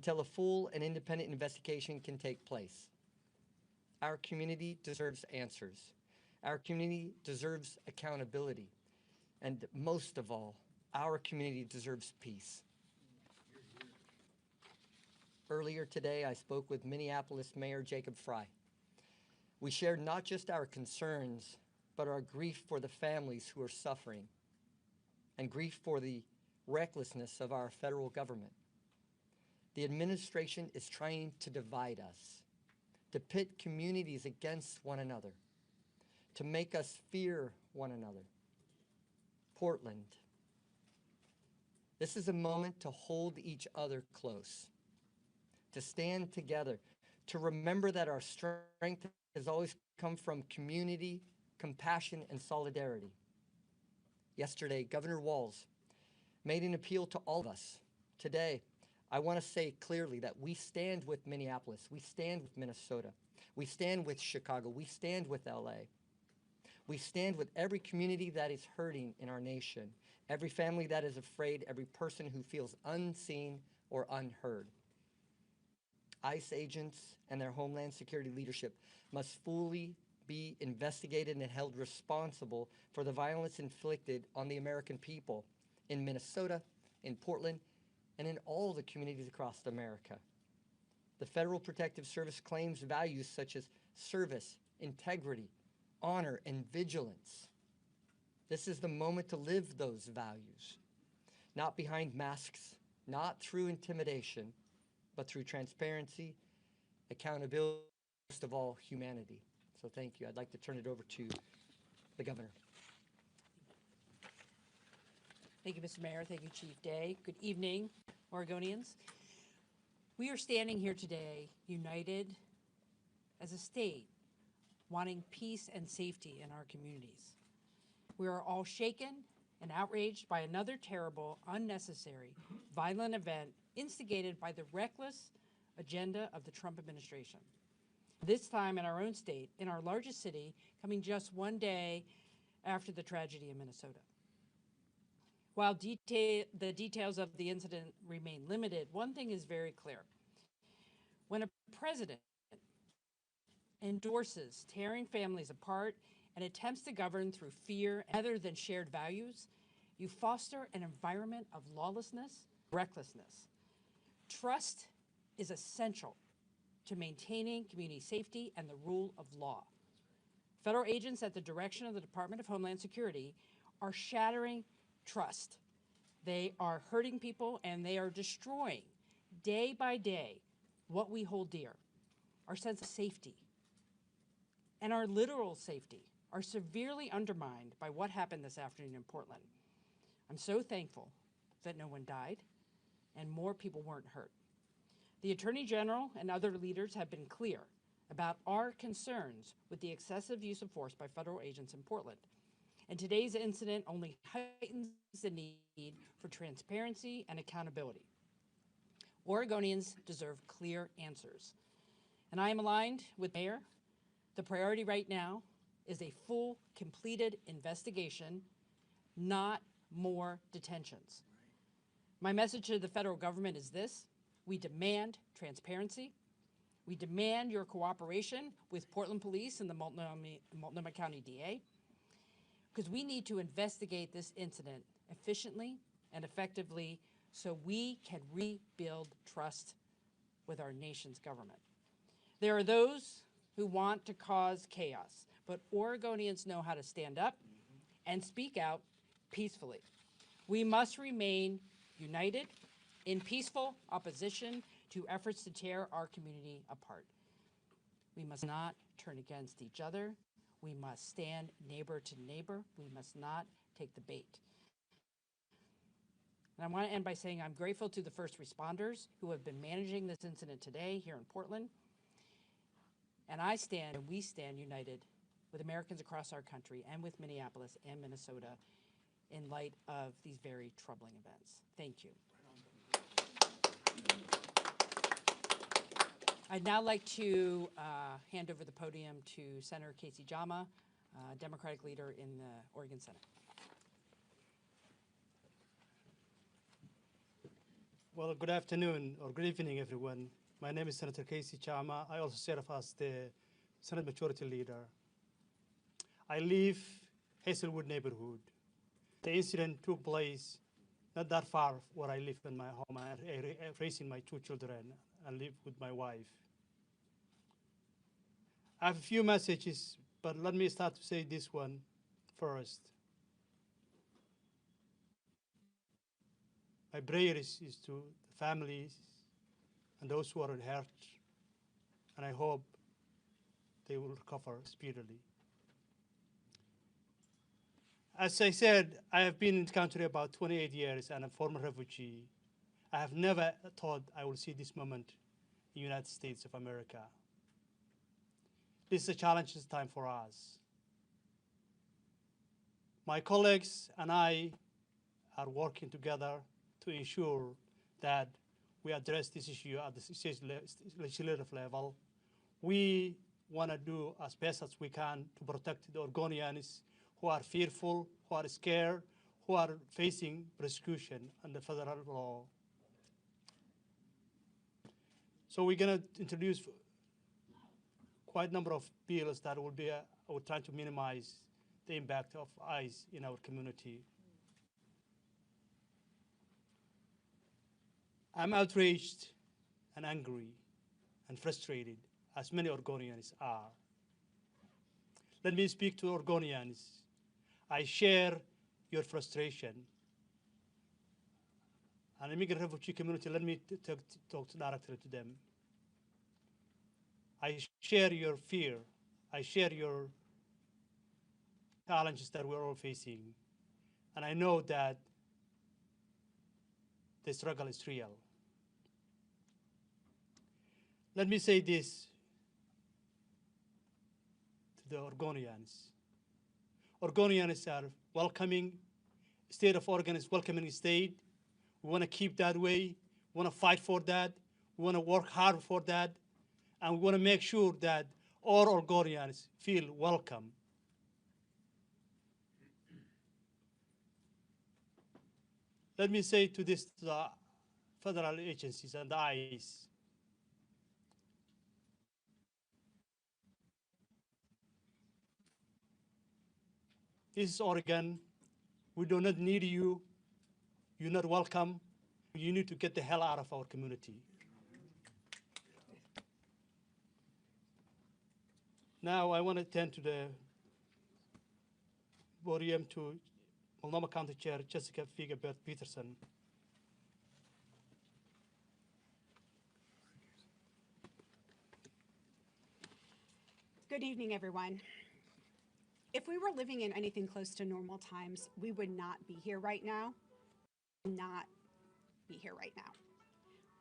until a full and independent investigation can take place. Our community deserves answers. Our community deserves accountability. And most of all, our community deserves peace. Earlier today, I spoke with Minneapolis Mayor Jacob Frey. We shared not just our concerns, but our grief for the families who are suffering and grief for the recklessness of our federal government. The administration is trying to divide us, to pit communities against one another, to make us fear one another. Portland. This is a moment to hold each other close, to stand together, to remember that our strength has always come from community, compassion, and solidarity. Yesterday, Governor Walz made an appeal to all of us. Today, I want to say clearly that we stand with Minneapolis, we stand with Minnesota, we stand with Chicago, we stand with LA. We stand with every community that is hurting in our nation, every family that is afraid, every person who feels unseen or unheard. ICE agents and their Homeland Security leadership must fully be investigated and held responsible for the violence inflicted on the American people in Minnesota, in Portland, and in all the communities across America. The Federal Protective Service claims values such as service, integrity, honor, and vigilance. This is the moment to live those values, not behind masks, not through intimidation, but through transparency, accountability, most of all, humanity. So thank you. I'd like to turn it over to the governor. Thank you, Mr. Mayor. Thank you, Chief Day. Good evening, Oregonians. We are standing here today united as a state, wanting peace and safety in our communities. We are all shaken and outraged by another terrible, unnecessary, violent event instigated by the reckless agenda of the Trump administration. This time in our own state, in our largest city, coming just one day after the tragedy in Minnesota. While the details of the incident remain limited, one thing is very clear. When a president endorses tearing families apart and attempts to govern through fear rather than shared values, you foster an environment of lawlessness, recklessness. Trust is essential to maintaining community safety and the rule of law. Federal agents at the direction of the Department of Homeland Security are shattering trust. They are hurting people and they are destroying day by day what we hold dear, our sense of safety, and our literal safety are severely undermined by what happened this afternoon in Portland. I'm so thankful that no one died and more people weren't hurt. The Attorney General and other leaders have been clear about our concerns with the excessive use of force by federal agents in Portland. And today's incident only heightens the need for transparency and accountability. Oregonians deserve clear answers. And I am aligned with Mayor. The priority right now is a full, completed investigation, not more detentions. My message to the federal government is this: we demand transparency. We demand your cooperation with Portland Police and the Multnomah County DA, because we need to investigate this incident efficiently and effectively so we can rebuild trust with our nation's government. There are those who want to cause chaos, but Oregonians know how to stand up and speak out peacefully. We must remain united in peaceful opposition to efforts to tear our community apart. We must not turn against each other. We must stand neighbor to neighbor. We must not take the bait. And I want to end by saying I'm grateful to the first responders who have been managing this incident today here in Portland. And we stand united with Americans across our country and with Minneapolis and Minnesota in light of these very troubling events. Thank you. I'd now like to hand over the podium to Senator Casey Jama, Democratic leader in the Oregon Senate. Well, good afternoon or good evening, everyone. My name is Senator Casey Chama. I also serve as the Senate Majority Leader. I live Hazelwood neighborhood. The incident took place not that far where I live in my home. I'm raising my two children and live with my wife. I have a few messages, but let me start to say this one first. My prayer is to the families and those who are hurt, and I hope they will recover speedily. As I said, I have been in the country about 28 years and I'm a former refugee. I have never thought I would see this moment in the United States of America. This is a challenging time for us. My colleagues and I are working together to ensure that we address this issue at the state legislative level. We want to do as best as we can to protect the Oregonians who are fearful, who are scared, who are facing persecution under federal law. So we're going to introduce quite a number of bills that will try to minimize the impact of ICE in our community. I'm outraged and angry and frustrated, as many Oregonians are. Let me speak to Oregonians. I share your frustration. And immigrant refugee community, let me talk directly to them. I share your fear. I share your challenges that we're all facing. And I know that the struggle is real. Let me say this to the Oregonians. Oregonians are welcoming. State of Oregon is welcoming state. We want to keep that way. We want to fight for that. We want to work hard for that. And we want to make sure that all Oregonians feel welcome. Let me say to this to the federal agencies and the ICE. This is Oregon. We do not need you. You're not welcome. You need to get the hell out of our community. Now I want to turn to the podium to Multnomah County Chair Jessica Figa-Peterson. Good evening, everyone. If we were living in anything close to normal times, we would not be here right now.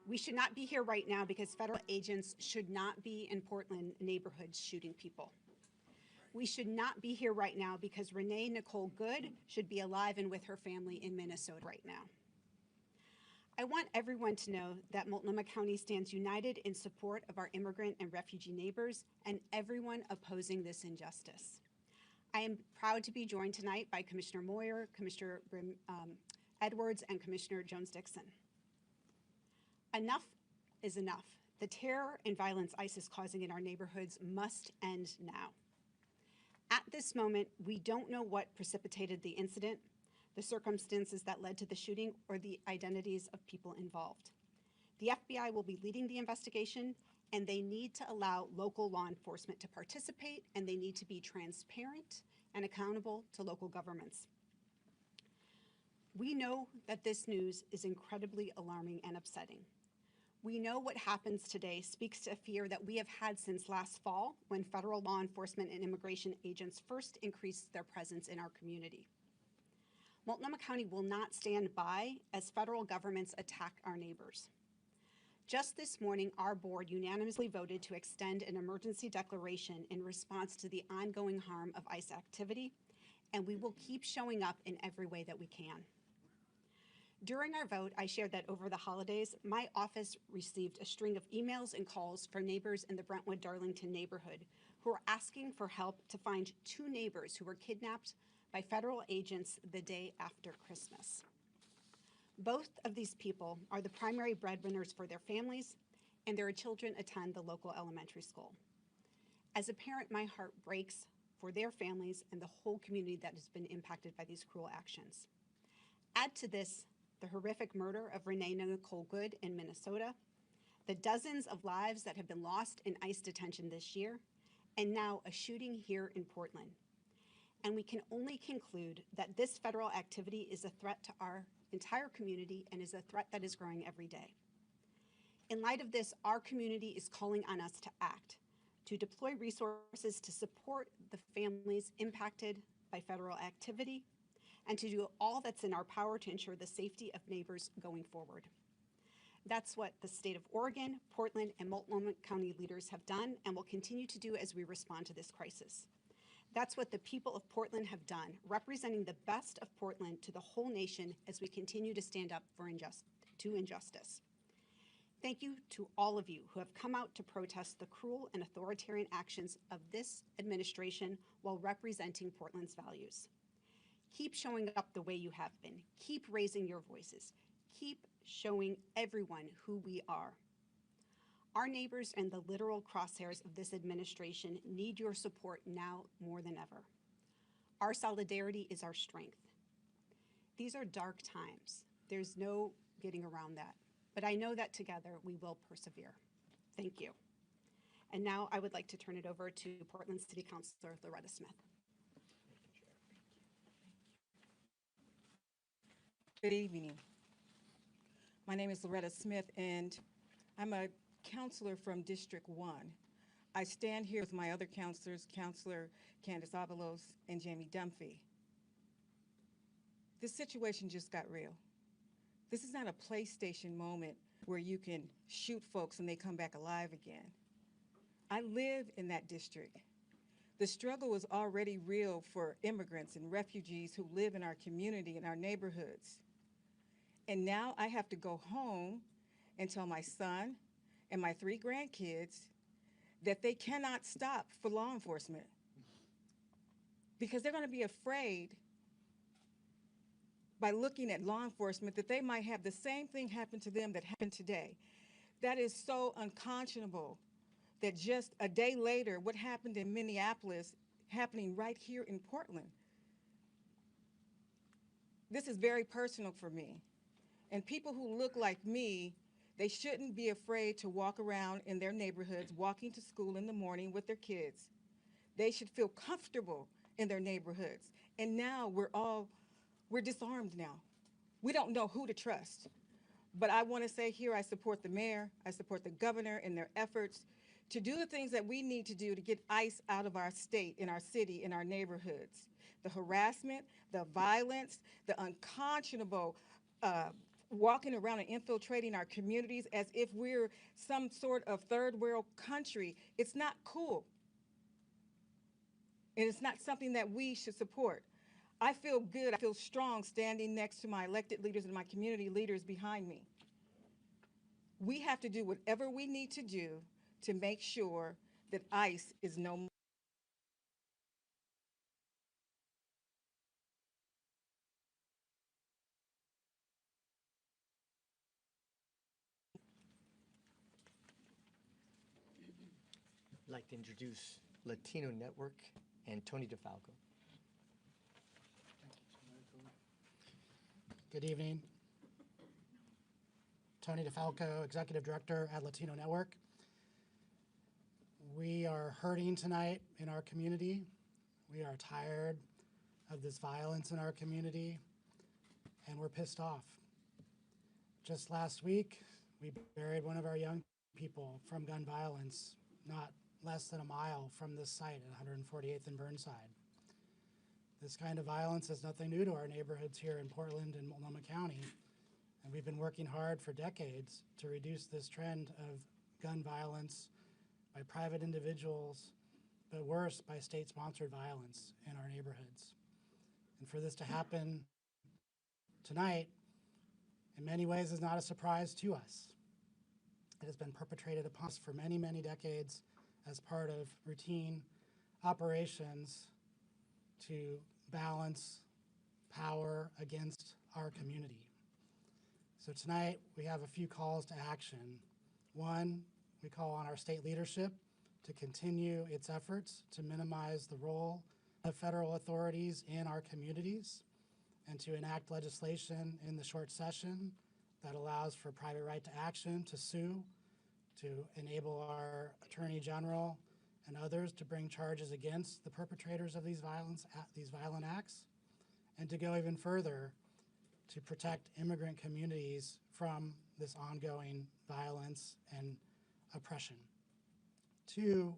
We should not be here right now because federal agents should not be in Portland neighborhoods shooting people. We should not be here right now because Renee Nicole Good should be alive and with her family in Minnesota right now. I want everyone to know that Multnomah County stands united in support of our immigrant and refugee neighbors and everyone opposing this injustice. I am proud to be joined tonight by Commissioner Moyer, Commissioner Edwards, and Commissioner Jones-Dixon. Enough is enough. The terror and violence ICE is causing in our neighborhoods must end now. At this moment, we don't know what precipitated the incident, the circumstances that led to the shooting, or the identities of people involved. The FBI will be leading the investigation, and they need to allow local law enforcement to participate, and they need to be transparent and accountable to local governments. We know that this news is incredibly alarming and upsetting. We know what happens today speaks to a fear that we have had since last fall when federal law enforcement and immigration agents first increased their presence in our community. Multnomah County will not stand by as federal governments attack our neighbors. Just this morning, our board unanimously voted to extend an emergency declaration in response to the ongoing harm of ICE activity, and we will keep showing up in every way that we can. During our vote, I shared that over the holidays, my office received a string of emails and calls from neighbors in the Brentwood-Darlington neighborhood who are asking for help to find 2 neighbors who were kidnapped by federal agents the day after Christmas. Both of these people are the primary breadwinners for their families, and their children attend the local elementary school. As a parent, my heart breaks for their families and the whole community that has been impacted by these cruel actions. Add to this the horrific murder of Renee Nicole Good in Minnesota, the dozens of lives that have been lost in ICE detention this year, and now a shooting here in Portland. And we can only conclude that this federal activity is a threat to our entire community and is a threat that is growing every day. In light of this, our community is calling on us to act, to deploy resources to support the families impacted by federal activity, and to do all that's in our power to ensure the safety of neighbors going forward. That's what the state of Oregon, Portland, and Multnomah County leaders have done and will continue to do as we respond to this crisis. That's what the people of Portland have done, representing the best of Portland to the whole nation as we continue to stand up for injustice. Thank you to all of you who have come out to protest the cruel and authoritarian actions of this administration while representing Portland's values. Keep showing up the way you have been. Keep raising your voices. Keep showing everyone who we are. Our neighbors and the literal crosshairs of this administration need your support now more than ever. Our solidarity is our strength. These are dark times. There's no getting around that. But I know that together we will persevere. Thank you. And now I would like to turn it over to Portland City Councilor Loretta Smith. Good evening. My name is Loretta Smith, and I'm a counselor from District 1. I stand here with my other counselors, Counselor Candace Avalos and Jamie Dunphy. This situation just got real. This is not a PlayStation moment where you can shoot folks and they come back alive again. I live in that district. The struggle is already real for immigrants and refugees who live in our community and our neighborhoods. And now I have to go home and tell my son and my 3 grandkids that they cannot stop for law enforcement because they're going to be afraid by looking at law enforcement that they might have the same thing happen to them that happened today. That is so unconscionable that just a day later, what happened in Minneapolis happening right here in Portland. This is very personal for me. And people who look like me, they shouldn't be afraid to walk around in their neighborhoods, walking to school in the morning with their kids. They should feel comfortable in their neighborhoods. And now we're disarmed now. We don't know who to trust. But I want to say here, I support the mayor, I support the governor in their efforts to do the things that we need to do to get ICE out of our state, in our city, in our neighborhoods. The harassment, the violence, the unconscionable walking around and infiltrating our communities as if we're some sort of third world country. It's not cool. And it's not something that we should support. I feel good, I feel strong standing next to my elected leaders and my community leaders behind me. We have to do whatever we need to do to make sure that ICE is no more. I'd like to introduce Latino Network and Tony DeFalco. Good evening. Tony DeFalco, Executive Director at Latino Network. We are hurting tonight in our community. We are tired of this violence in our community, and we're pissed off. Just last week, we buried one of our young people from gun violence, not less than a mile from this site at 148th and Burnside. This kind of violence is nothing new to our neighborhoods here in Portland and Multnomah County, and we've been working hard for decades to reduce this trend of gun violence by private individuals, but worse, by state-sponsored violence in our neighborhoods. And for this to happen tonight, in many ways, is not a surprise to us. It has been perpetrated upon us for many, many decades as part of routine operations to balance power against our community. So tonight we have a few calls to action. One, we call on our state leadership to continue its efforts to minimize the role of federal authorities in our communities and to enact legislation in the short session that allows for private right to action, to sue, to enable our Attorney General and others to bring charges against the perpetrators of these violent acts, and to go even further to protect immigrant communities from this ongoing violence and oppression. Two,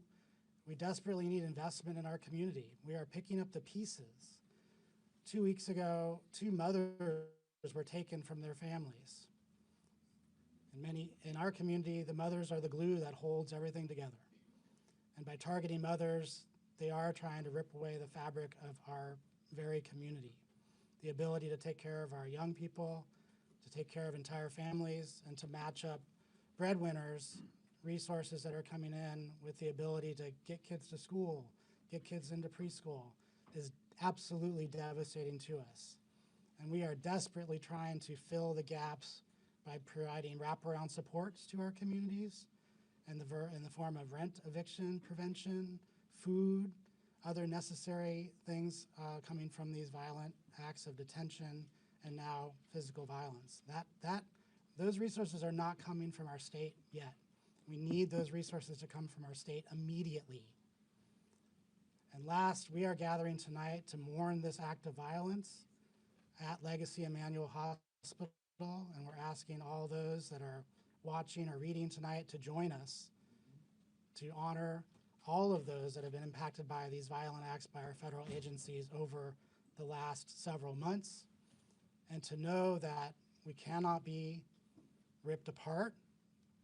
we desperately need investment in our community. We are picking up the pieces. 2 weeks ago, 2 mothers were taken from their families. In our community, the mothers are the glue that holds everything together. And by targeting mothers, they are trying to rip away the fabric of our very community. The ability to take care of our young people, to take care of entire families, and to match up breadwinners, resources that are coming in with the ability to get kids to school, get kids into preschool, is absolutely devastating to us. And we are desperately trying to fill the gaps by providing wraparound supports to our communities in the form of rent eviction prevention, food, other necessary things coming from these violent acts of detention and now physical violence. Those resources are not coming from our state yet. We need those resources to come from our state immediately. And last, we are gathering tonight to mourn this act of violence at Legacy Emmanuel Hospital, and we're asking all those that are watching or reading tonight to join us to honor all of those that have been impacted by these violent acts by our federal agencies over the last several months, and to know that we cannot be ripped apart.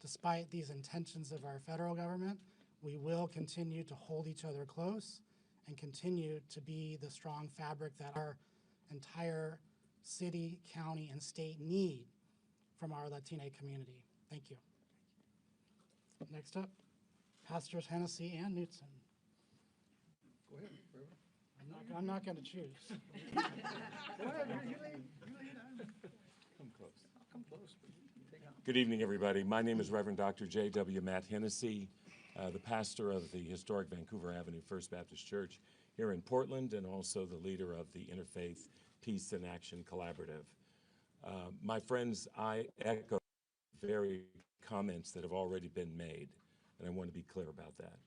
Despite these intentions of our federal government, we will continue to hold each other close and continue to be the strong fabric that our entire city, county, and state need from our Latina community. Thank you. Next up, Pastors Hennessy and Knutson. Go ahead. I'm not going to choose. Go ahead. You lead. Come close. Come close. Take out. Good evening, everybody. My name is Reverend Dr. J.W. Matt Hennessy, the pastor of the historic Vancouver Avenue First Baptist Church here in Portland, and also the leader of the Interfaith Peace and Action Collaborative. My friends, I echo very comments that have already been made, and I want to be clear about that.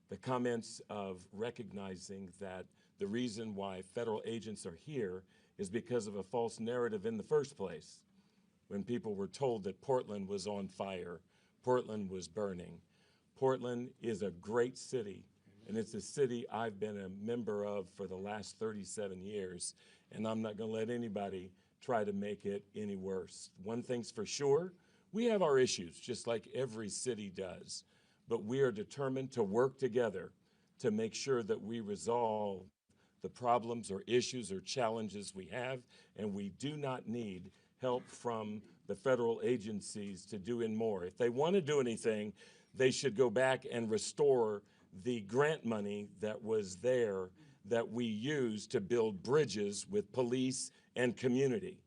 The comments of recognizing that the reason why federal agents are here is because of a false narrative in the first place, when people were told that Portland was on fire, Portland was burning. Portland is a great city, and it's a city I've been a member of for the last 37 years, and I'm not going to let anybody try to make it any worse. One thing's for sure, we have our issues, just like every city does, but we are determined to work together to make sure that we resolve the problems or issues or challenges we have, and we do not need help from the federal agencies to do in more. If they want to do anything, they should go back and restore the grant money that was there that we used to build bridges with police and community.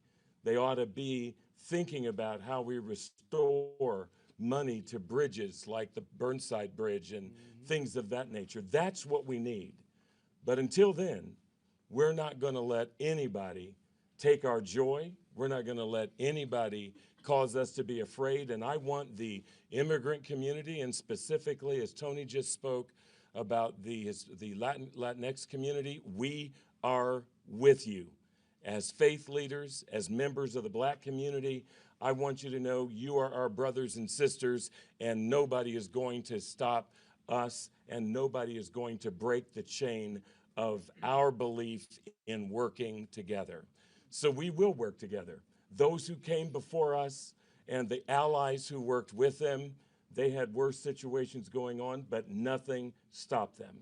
They ought to be thinking about how we restore money to bridges like the Burnside Bridge and things of that nature. That's what we need. But until then, we're not going to let anybody take our joy. We're not going to let anybody cause us to be afraid. And I want the immigrant community, and specifically, as Tony just spoke about the Latinx community, we are with you. As faith leaders, as members of the Black community, I want you to know you are our brothers and sisters, and nobody is going to stop us, and nobody is going to break the chain of our belief in working together. So we will work together. Those who came before us and the allies who worked with them, they had worse situations going on, but nothing stopped them.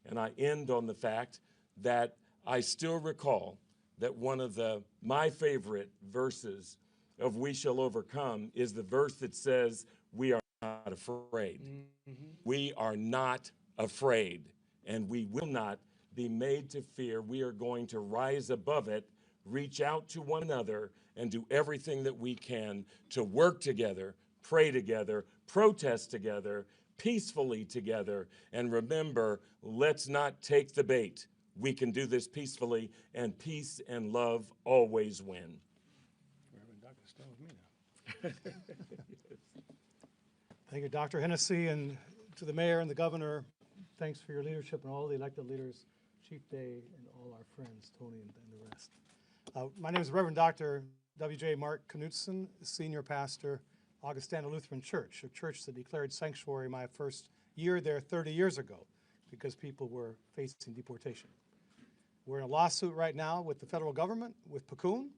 And I end on the fact that I still recall that one of my favorite verses of We Shall Overcome is the verse that says, we are not afraid. We are not afraid, and we will not be made to fear. We are going to rise above it, reach out to one another, and do everything that we can to work together, pray together, protest together, peacefully together, and remember, let's not take the bait. We can do this peacefully, and peace and love always win. Reverend Doctor, stay with me now. Thank you, Dr. Hennessy, and to the mayor and the governor, thanks for your leadership and all the elected leaders, Chief Day, and all our friends, Tony and the rest. My name is Reverend Dr. W.J. Mark Knutson, Senior Pastor, Augustana Lutheran Church, a church that declared sanctuary my first year there 30 years ago because people were facing deportation. We're in a lawsuit right now with the federal government, with Pacun,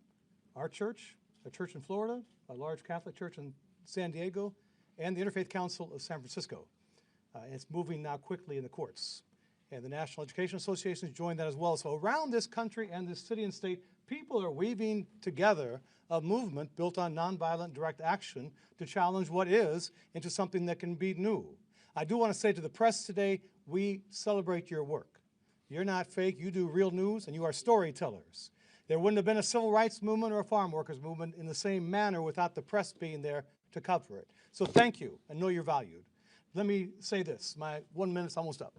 our church, a church in Florida, a large Catholic church in San Diego, and the Interfaith Council of San Francisco. It's moving now quickly in the courts. And the National Education Association has joined that as well. So around this country and this city and state, people are weaving together a movement built on nonviolent direct action to challenge what is into something that can be new. I do want to say to the press today, we celebrate your work. You're not fake, you do real news, and you are storytellers. There wouldn't have been a civil rights movement or a farm workers movement in the same manner without the press being there to cover it. So thank you, and know you're valued. Let me say this, my 1 minute's almost up.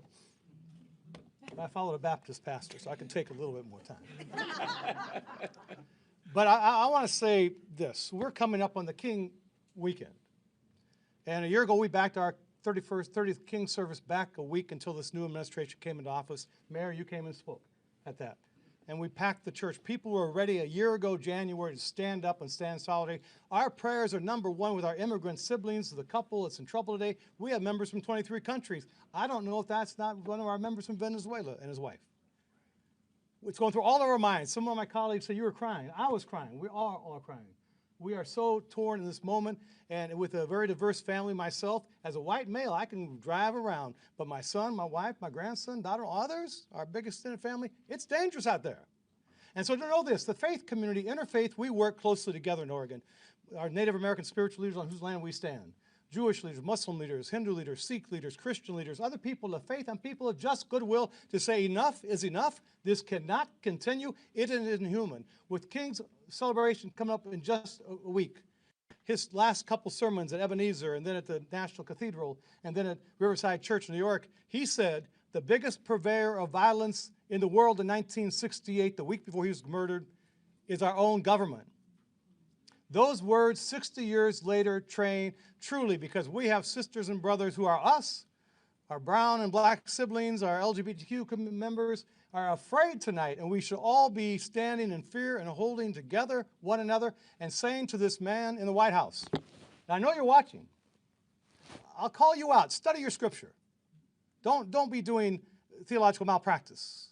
I followed a Baptist pastor, so I can take a little bit more time. But I want to say this. We're coming up on the King weekend. And a year ago, we backed our 30th King service back a week until this new administration came into office. Mayor, you came and spoke at that. And we packed the church. People were ready a year ago, January, to stand up and stand solidarity. Our prayers are number one with our immigrant siblings, the couple that's in trouble today. We have members from 23 countries. I don't know if that's not one of our members from Venezuela and his wife. It's going through all of our minds. Some of my colleagues say, you were crying. I was crying. We are all crying. We are so torn in this moment, and with a very diverse family myself, as a white male, I can drive around, but my son, my wife, my grandson, daughter, others, our biggest extended family, it's dangerous out there. And so to know this, the faith community, interfaith, we work closely together in Oregon. Our Native American spiritual leaders on whose land we stand, Jewish leaders, Muslim leaders, Hindu leaders, Sikh leaders, Christian leaders, other people of faith and people of just goodwill to say enough is enough. This cannot continue. It is inhuman. With King's celebration coming up in just a week, his last couple sermons at Ebenezer and then at the National Cathedral and then at Riverside Church in New York, he said the biggest purveyor of violence in the world in 1968, the week before he was murdered, is our own government. Those words 60 years later train truly because we have sisters and brothers who are us, our brown and black siblings, our LGBTQ members are afraid tonight, and we should all be standing in fear and holding together one another and saying to this man in the White House, now I know you're watching, I'll call you out, study your scripture. Don't be doing theological malpractice.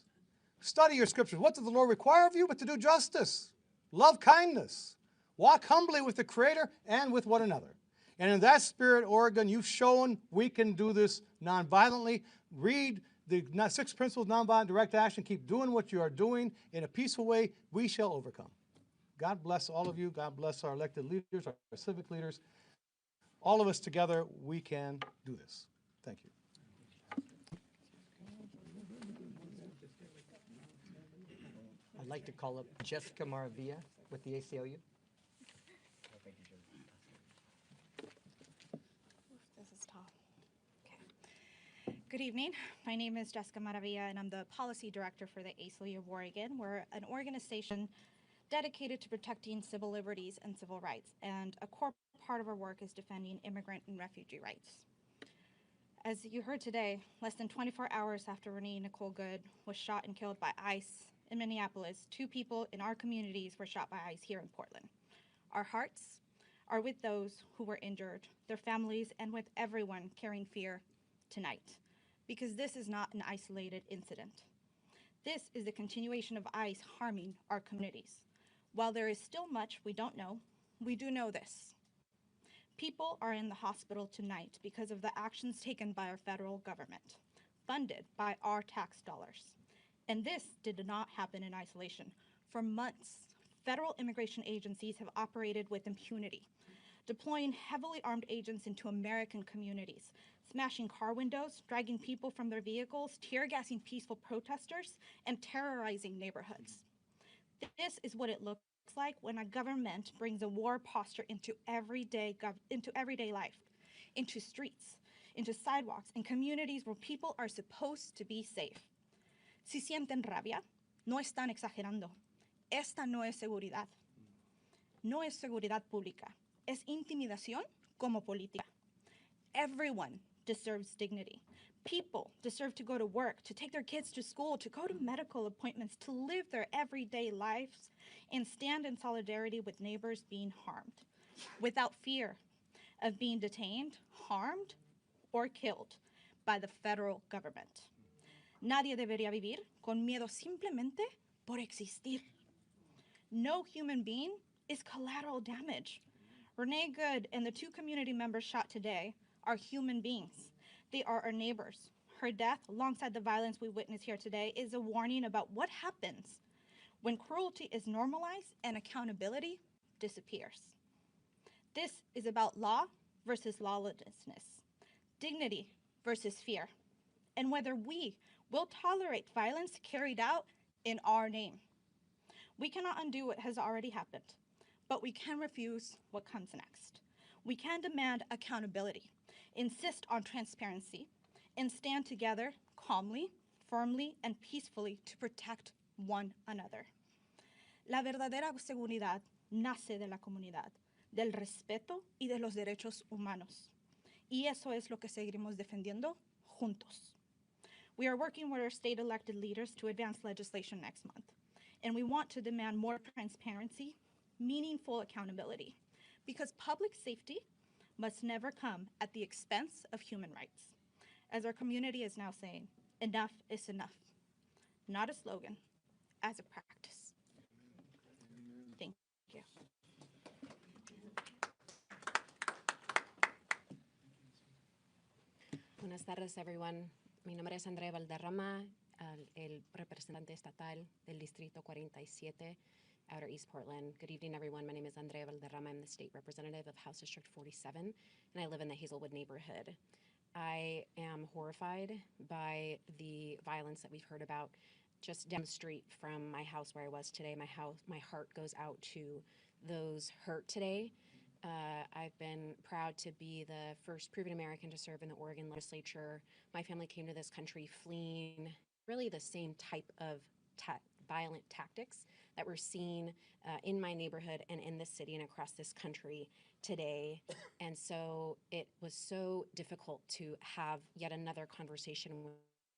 Study your scriptures. What does the Lord require of you? But to do justice, love kindness, walk humbly with the Creator and with one another. And in that spirit, Oregon, you've shown we can do this nonviolently. Read the 6 principles of nonviolent direct action. Keep doing what you are doing in a peaceful way. We shall overcome. God bless all of you. God bless our elected leaders, our civic leaders. All of us together, we can do this. Thank you. I'd like to call up Jessica Maravilla with the ACLU. This is tall. Okay. Good evening. My name is Jessica Maravilla, and I'm the Policy Director for the ACLU of Oregon. We're an organization dedicated to protecting civil liberties and civil rights, and a core part of our work is defending immigrant and refugee rights. As you heard today, less than 24 hours after Renee Nicole Good was shot and killed by ICE in Minneapolis, 2 people in our communities were shot by ICE here in Portland. Our hearts are with those who were injured, their families, and with everyone carrying fear tonight, because this is not an isolated incident. This is the continuation of ICE harming our communities. While there is still much we don't know, we do know this. People are in the hospital tonight because of the actions taken by our federal government, funded by our tax dollars. And this did not happen in isolation. For months, federal immigration agencies have operated with impunity, deploying heavily armed agents into American communities, smashing car windows, dragging people from their vehicles, tear gassing peaceful protesters, and terrorizing neighborhoods. This is what it looks like when a government brings a war posture into everyday life, into streets, into sidewalks, and communities where people are supposed to be safe. Si sienten rabia, no están exagerando. Esta no es seguridad. No es seguridad pública. Es intimidación como política. Everyone deserves dignity. People deserve to go to work, to take their kids to school, to go to medical appointments, to live their everyday lives, and stand in solidarity with neighbors being harmed, without fear of being detained, harmed, or killed by the federal government. Nadie debería vivir con miedo simplemente por existir. No human being is collateral damage. Renee Good and the 2 community members shot today are human beings. They are our neighbors. Her death, alongside the violence we witness here today, is a warning about what happens when cruelty is normalized and accountability disappears. This is about law versus lawlessness, dignity versus fear, and whether we will tolerate violence carried out in our name. We cannot undo what has already happened, but we can refuse what comes next. We can demand accountability, insist on transparency, and stand together calmly, firmly, and peacefully to protect one another. La verdadera seguridad nace de la comunidad, del respeto y de los derechos humanos. Y eso es lo que seguiremos defendiendo juntos. We are working with our state elected leaders to advance legislation next month, and we want to demand more transparency, meaningful accountability, because public safety must never come at the expense of human rights. As our community is now saying, enough is enough. Not a slogan, as a practice. Thank you. Buenas tardes, everyone. Mi nombre es Andrea Valderrama, el representante estatal del Distrito 47, Outer East Portland. Good evening, everyone. My name is Andrea Valderrama. I'm the state representative of House District 47, and I live in the Hazelwood neighborhood. I am horrified by the violence that we've heard about just down the street from my house where I was today. My heart goes out to those hurt today. I've been proud to be the first proven American to serve in the Oregon legislature. My family came to this country fleeing really the same type of violent tactics that we're seeing in my neighborhood and in this city and across this country today. And so it was so difficult to have yet another conversation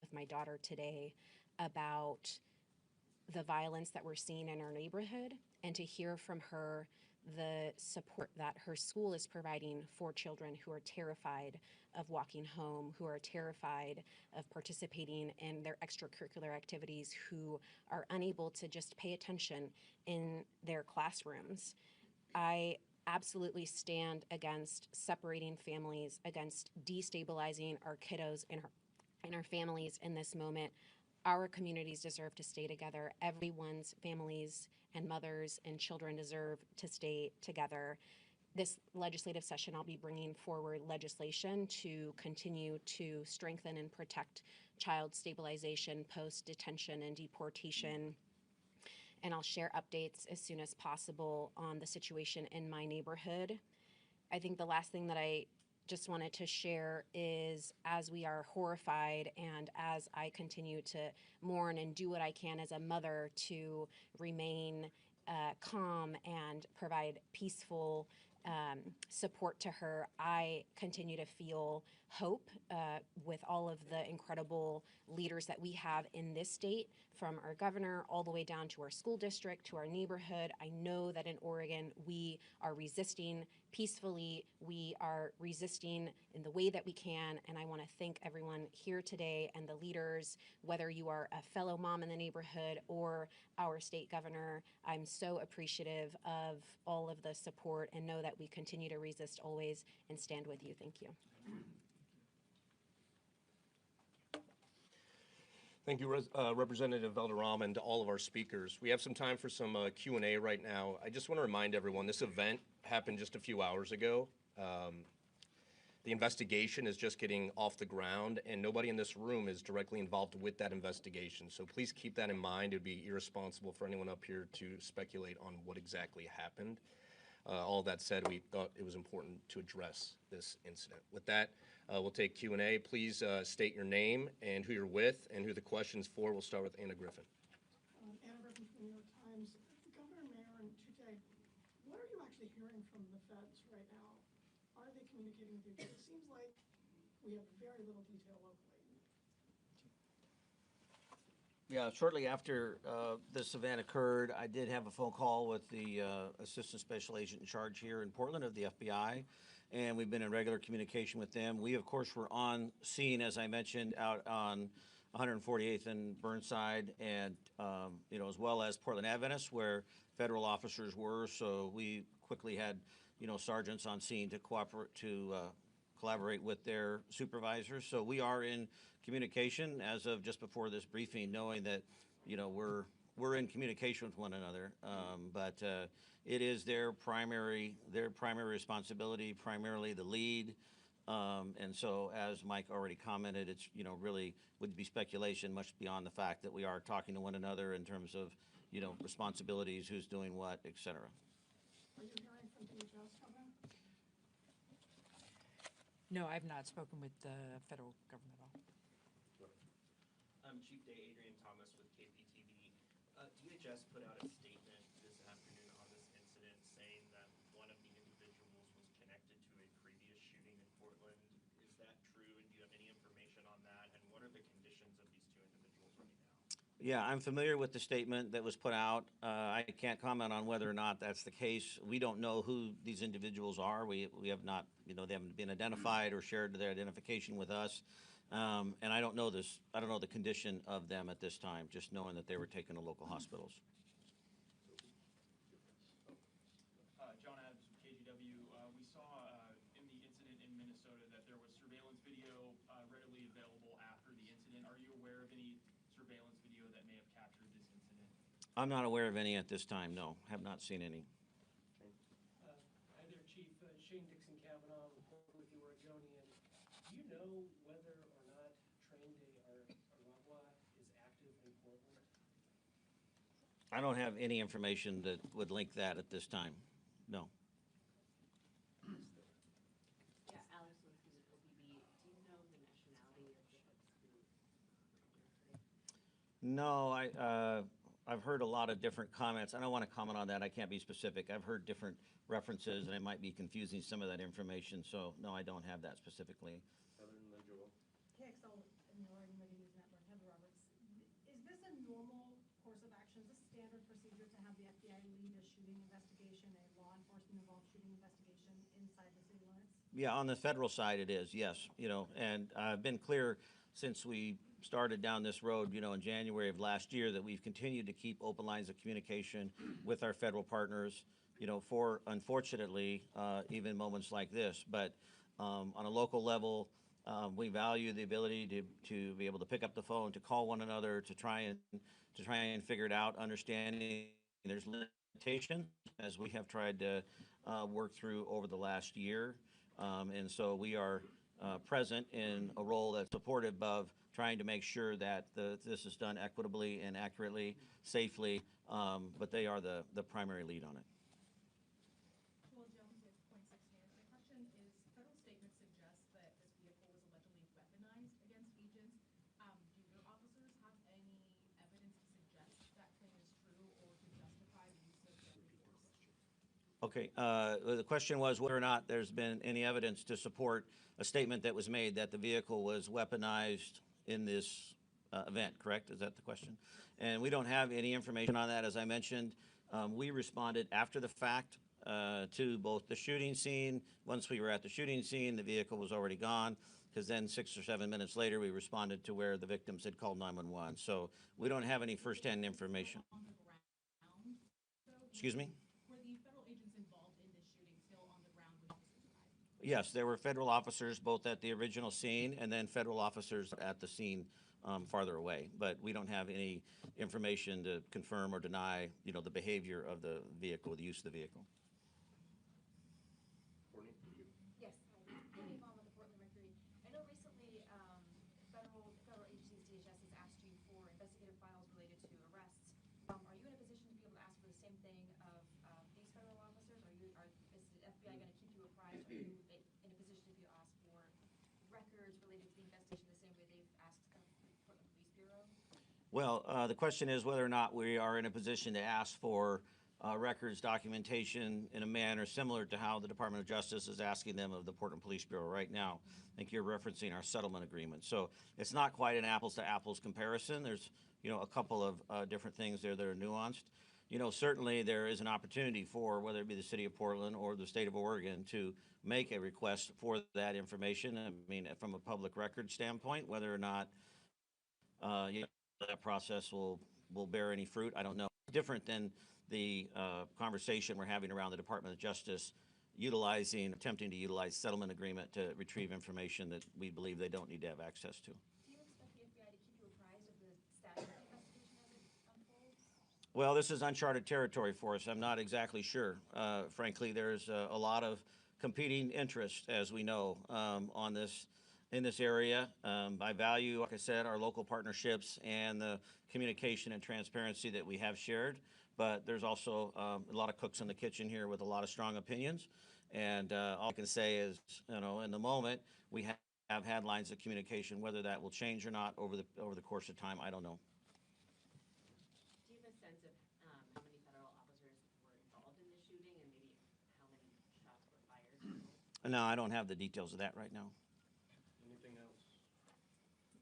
with my daughter today about the violence that we're seeing in our neighborhood, and to hear from her the support that her school is providing for children who are terrified of walking home, who are terrified of participating in their extracurricular activities, who are unable to just pay attention in their classrooms. I absolutely stand against separating families, against destabilizing our kiddos and our families in this moment. Our communities deserve to stay together. Everyone's families and mothers and children deserve to stay together. This legislative session, I'll be bringing forward legislation to continue to strengthen and protect child stabilization, post-detention and deportation. And I'll share updates as soon as possible on the situation in my neighborhood. I think the last thing that I just wanted to share is, as we are horrified and as I continue to mourn and do what I can as a mother to remain calm and provide peaceful support to her, I continue to feel hope with all of the incredible leaders that we have in this state, from our governor all the way down to our school district, to our neighborhood. I know that in Oregon, we are resisting peacefully. We are resisting in the way that we can. And I want to thank everyone here today and the leaders, whether you are a fellow mom in the neighborhood or our state governor. I'm so appreciative of all of the support, and know that we continue to resist always and stand with you. Thank you. Thank you, Representative Valderrama, and to all of our speakers. We have some time for some Q&A right now. I just want to remind everyone, this event happened just a few hours ago. The The investigation is just getting off the ground, and nobody in this room is directly involved with that investigation. So please keep that in mind. It would be irresponsible for anyone up here to speculate on what exactly happened. All that said, we thought it was important to address this incident. With that, we'll take Q&A. Please state your name and who you're with and who the question's for. We'll start with Anna Griffin. Anna Griffin from the New York Times. Governor, Mayor, and Kotek, what are you actually hearing from the feds right now? Are they communicating with you? Because it seems like we have very little detail locally. Yeah, shortly after this event occurred, I did have a phone call with the Assistant Special Agent in charge here in Portland of the FBI, and we've been in regular communication with them. We, of course, were on scene, as I mentioned, out on 148th and Burnside, and as well as Portland Adventist, where federal officers were. So we quickly had, sergeants on scene to collaborate with their supervisors. So we are in communication as of just before this briefing, knowing that, we're in communication with one another. But it is their primary responsibility, primarily the lead. And so, as Mike already commented, it's, really would be speculation much beyond the fact that we are talking to one another in terms of, responsibilities, who's doing what, et cetera. Are you hearing from DHS, Governor? No, I've not spoken with the federal government at all. I'm Chief Day Adrian Thomas with KPTV. DHS put out a statement this afternoon on this incident saying that one of the individuals was connected to a previous shooting in Portland. Is that true, and do you have any information on that? And what are the conditions of these two individuals right now? Yeah, I'm familiar with the statement that was put out. I can't comment on whether or not that's the case. We don't know who these individuals are. We have not, they haven't been identified or shared their identification with us. And I don't know the condition of them at this time, just knowing that they were taken to local hospitals. John Adams from KGW. We saw in the incident in Minnesota that there was surveillance video readily available after the incident. Are you aware of any surveillance video that may have captured this incident? I'm not aware of any at this time, no. Have not seen any. Hi there, Chief. Shane Dixon Kavanaugh, reporter with the Oregonian. Do you know whether or not Train Day Aragua is active in Portland? I don't have any information that would link that at this time, no. Yeah, Alex Winsky with OPB. Do you know the nationality of the folks who? No, I've heard a lot of different comments. I don't want to comment on that. I can't be specific. I've heard different references, and it might be confusing some of that information. So, no, I don't have that specifically. KXL in the Oregon Living News Network, Heather Roberts. Is this a normal course of action? Is this standard procedure to have the FBI lead a shooting investigation, a law enforcement involved shooting investigation inside the city limits? Yeah, on the federal side it is, yes. And I've been clear since we started down this road, in January of last year, that we've continued to keep open lines of communication with our federal partners, for, unfortunately, even moments like this. But on a local level, we value the ability to be able to pick up the phone, to call one another, to try and figure it out, understanding there's limitations, as we have tried to work through over the last year. And so we are present in a role that's supportive of trying to make sure that this is done equitably and accurately, safely, but they are the primary lead on it. Well, Jones with Point 6 News. My question is, federal statements suggest that this vehicle was allegedly weaponized against agents. Do your officers have any evidence to suggest that claim is true or to justify the use of deadly force? Okay, the question was whether or not there's been any evidence to support a statement that was made that the vehicle was weaponized in this event, correct? Is that the question? And we don't have any information on that. As I mentioned, we responded after the fact to both the shooting scene. Once we were at the shooting scene, the vehicle was already gone, because then 6 or 7 minutes later, we responded to where the victims had called 911. So we don't have any firsthand information. Excuse me? Were the federal agents involved in this shooting still on the ground when officers arrived? Yes, there were federal officers both at the original scene and then federal officers at the scene farther away. But we don't have any information to confirm or deny, the behavior of the vehicle, the use of the vehicle. Yes, Courtney Vaughn with the Well, the question is whether or not we are in a position to ask for records documentation in a manner similar to how the Department of Justice is asking them of the Portland Police Bureau right now. I think you're referencing our settlement agreement. So it's not quite an apples to apples comparison. There's, a couple of different things there that are nuanced. Certainly there is an opportunity for whether it be the city of Portland or the state of Oregon to make a request for that information. I mean, from a public record standpoint, whether or not that process will bear any fruit, I don't know. Different than the conversation we're having around the Department of Justice attempting to utilize settlement agreement to retrieve information that we believe they don't need to have access to. Do you expect the FBI to keep you apprised of the status of the investigation as it unfolds? Well, this is uncharted territory for us. I'm not exactly sure. Frankly, there's a lot of competing interests, as we know, in this area. I value, like I said, our local partnerships and the communication and transparency that we have shared. But there's also a lot of cooks in the kitchen here with a lot of strong opinions. And all I can say is, in the moment, we have had lines of communication. Whether that will change or not over the course of time, I don't know. Do you have a sense of how many federal officers were involved in the shooting and maybe how many shots were fired? No, I don't have the details of that right now. Anything else?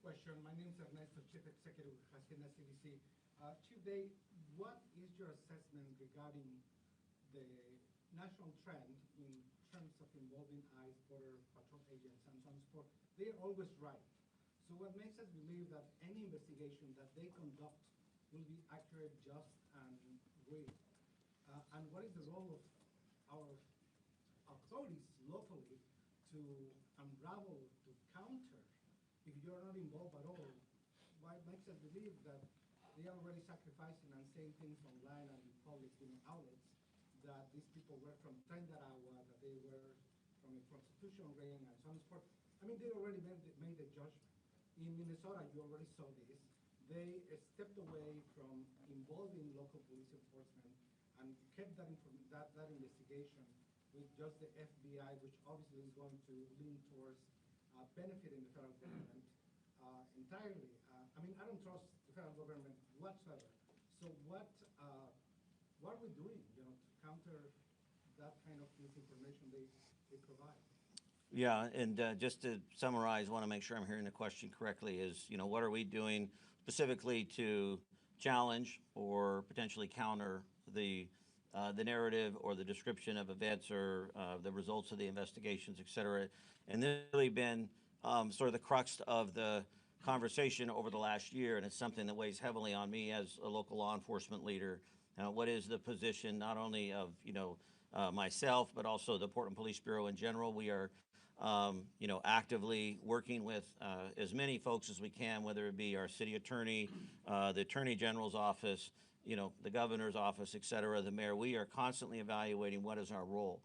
Question. My name is Ernesto, Chief Executive of Hacienda CDC. Chief Day, what is your assessment regarding the national trend in terms of involving ICE, Border Patrol agents, and so on and so forth? They are always right. So what makes us believe that any investigation that they conduct will be accurate, just, and real? And what is the role of our authorities locally to unravel, to counter? If you're not involved at all, what makes us believe that they are already sacrificing and saying things online and in public outlets that these people were from Tendarawa, that they were from a prostitution ring, and so on and so forth? I mean, they already made the judgment. In Minnesota, you already saw this. They stepped away from involving local police enforcement and kept that investigation with just the FBI, which obviously is going to lean towards benefiting the federal government entirely. I mean, I don't trust the federal government whatsoever. So what are we doing, to counter that kind of misinformation they provide? Yeah, and just to summarize, I want to make sure I'm hearing the question correctly, is, what are we doing specifically to challenge or potentially counter the narrative or the description of events or the results of the investigations, et cetera. And this has really been sort of the crux of the conversation over the last year, and it's something that weighs heavily on me as a local law enforcement leader. What is the position not only of, myself, but also the Portland Police Bureau in general? We are actively working with as many folks as we can, whether it be our city attorney, the attorney general's office, the governor's office, et cetera, the mayor. We are constantly evaluating what is our role.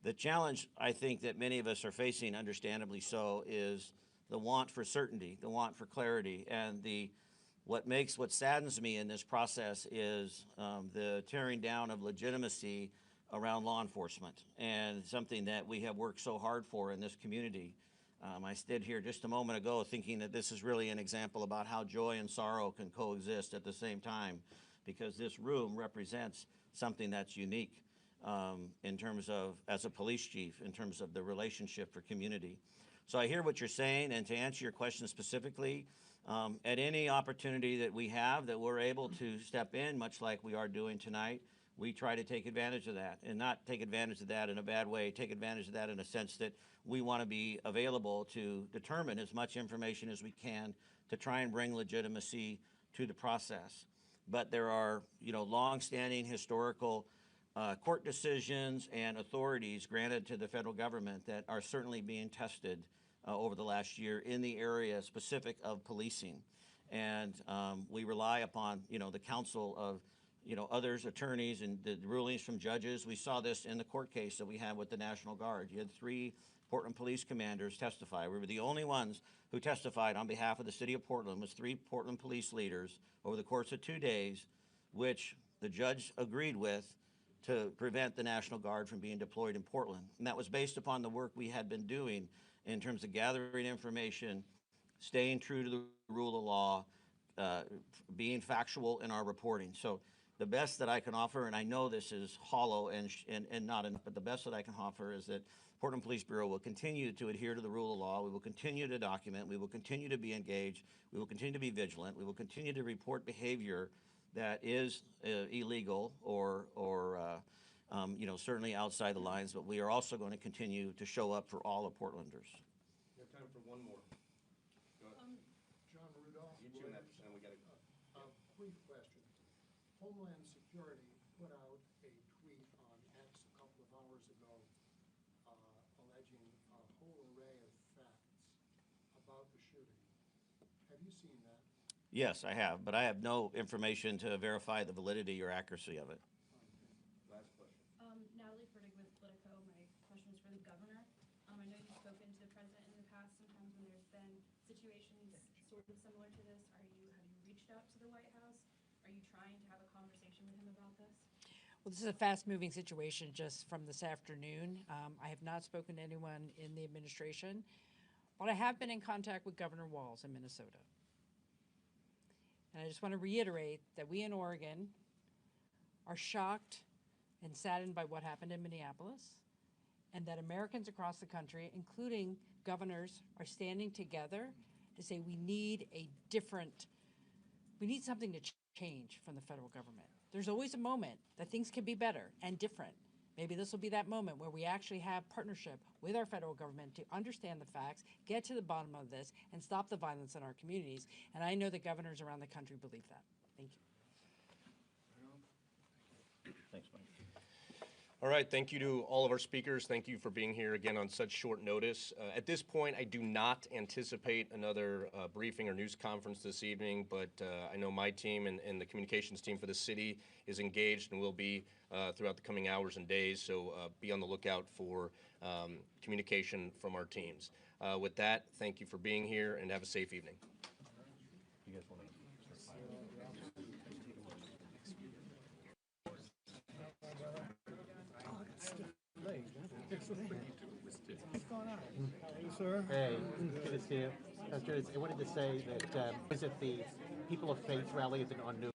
The challenge, I think, that many of us are facing, understandably so, is the want for certainty, the want for clarity, and what saddens me in this process is the tearing down of legitimacy around law enforcement, and something that we have worked so hard for in this community. I stood here just a moment ago thinking that this is really an example about how joy and sorrow can coexist at the same time, because this room represents something that's unique in terms of, as a police chief, in terms of the relationship for community. So I hear what you're saying, and to answer your question specifically, at any opportunity that we have that we're able to step in, much like we are doing tonight, we try to take advantage of that, and not take advantage of that in a bad way, take advantage of that in a sense that we want to be available to determine as much information as we can to try and bring legitimacy to the process. But there are, long-standing historical court decisions and authorities granted to the federal government that are certainly being tested over the last year in the area specific of policing. And we rely upon, the counsel of others, attorneys, and the rulings from judges. We saw this in the court case that we had with the National Guard. You had 3 Portland police commanders testify. We were the only ones who testified on behalf of the city of Portland, was 3 Portland police leaders over the course of 2 days, which the judge agreed with to prevent the National Guard from being deployed in Portland. And that was based upon the work we had been doing in terms of gathering information, staying true to the rule of law, being factual in our reporting. So the best that I can offer, and I know this is hollow and not enough, but the best that I can offer is that Portland Police Bureau will continue to adhere to the rule of law. We will continue to document. We will continue to be engaged. We will continue to be vigilant. We will continue to report behavior that is illegal or certainly outside the lines, but we are also going to continue to show up for all of Portlanders. We have time for one more. John Rudolph. You two, and then we got A brief question. Homeland Security put out a tweet on X a couple of hours ago alleging a whole array of facts about the shooting. Have you seen that? Yes, I have, but I have no information to verify the validity or accuracy of it. Last question. Natalie Fertig with Politico. My question is for the governor. I know you've spoken to the president in the past, sometimes when there's been situations sort of similar to this. Have you reached out to the White House? Are you trying to have a conversation with him about this? Well, this is a fast-moving situation just from this afternoon. I have not spoken to anyone in the administration, but I have been in contact with Governor Walz in Minnesota. And I just want to reiterate that we in Oregon are shocked and saddened by what happened in Minneapolis, and that Americans across the country, including governors, are standing together to say we need something to change from the federal government. There's always a moment that things can be better and different. Maybe this will be that moment where we actually have partnership with our federal government to understand the facts, get to the bottom of this, and stop the violence in our communities. And I know that governors around the country believe that. Thank you. Thanks, Mike. All right, thank you to all of our speakers. Thank you for being here again on such short notice. At this point, I do not anticipate another briefing or news conference this evening, but I know my team and the communications team for the city is engaged and will be throughout the coming hours and days, so be on the lookout for communication from our teams. With that, thank you for being here and have a safe evening. You guys want to? What's going on? How are you, sir? Hey, good to see you. I wanted to say that was at the People of Faith rally on New